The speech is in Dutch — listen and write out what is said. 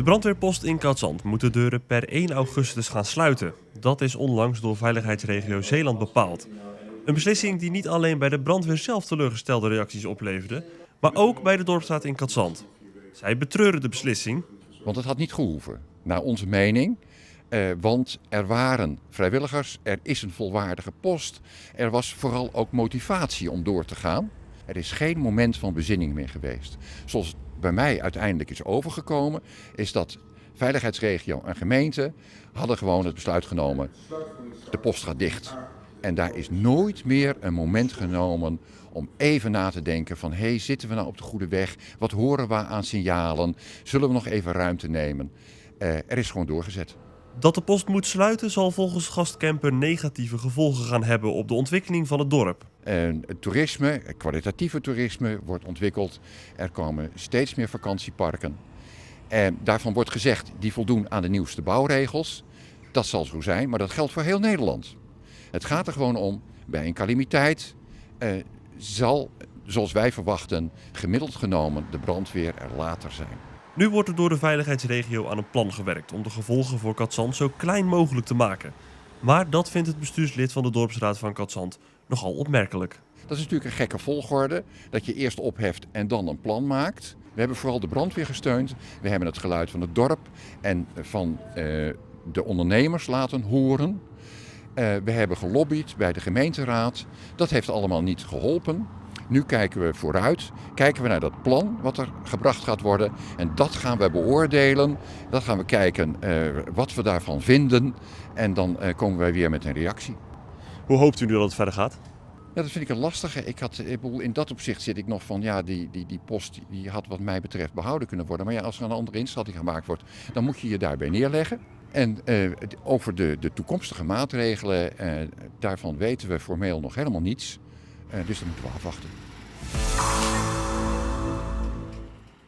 brandweerpost in Cadzand moet de deuren per 1 augustus gaan sluiten. Dat is onlangs door veiligheidsregio Zeeland bepaald. Een beslissing die niet alleen bij de brandweer zelf teleurgestelde reacties opleverde, maar ook bij de dorpsraad in Cadzand. Zij betreuren de beslissing. Want het had niet gehoeven, naar onze mening. Want er waren vrijwilligers, er is een volwaardige post. Er was vooral ook motivatie om door te gaan. Er is geen moment van bezinning meer geweest. Zoals het bij mij uiteindelijk is overgekomen, is dat veiligheidsregio en gemeente hadden gewoon het besluit genomen. De post gaat dicht. En daar is nooit meer een moment genomen om even na te denken van zitten we nou op de goede weg? Wat horen we aan signalen? Zullen we nog even ruimte nemen? Er is gewoon doorgezet. Dat de post moet sluiten zal volgens gastcamper negatieve gevolgen gaan hebben op de ontwikkeling van het dorp. Het toerisme, kwalitatieve toerisme wordt ontwikkeld. Er komen steeds meer vakantieparken. Daarvan wordt gezegd, die voldoen aan de nieuwste bouwregels. Dat zal zo zijn, maar dat geldt voor heel Nederland. Het gaat er gewoon om, bij een calamiteit zal, zoals wij verwachten, gemiddeld genomen de brandweer er later zijn. Nu wordt er door de veiligheidsregio aan een plan gewerkt om de gevolgen voor Cadzand zo klein mogelijk te maken. Maar dat vindt het bestuurslid van de dorpsraad van Cadzand nogal opmerkelijk. Dat is natuurlijk een gekke volgorde, dat je eerst opheft en dan een plan maakt. We hebben vooral de brandweer gesteund. We hebben het geluid van het dorp en van de ondernemers laten horen. We hebben gelobbyd bij de gemeenteraad. Dat heeft allemaal niet geholpen. Nu kijken we vooruit, kijken we naar dat plan wat er gebracht gaat worden. En dat gaan we beoordelen. Dat gaan we kijken wat we daarvan vinden. En dan komen wij weer met een reactie. Hoe hoopt u nu dat het verder gaat? Ja, dat vind ik een lastige. In dat opzicht zit ik nog van, die post die had wat mij betreft behouden kunnen worden. Maar ja, als er een andere inschatting gemaakt wordt, dan moet je je daarbij neerleggen. En over de toekomstige maatregelen, daarvan weten we formeel nog helemaal niets. Dus dat moeten we afwachten.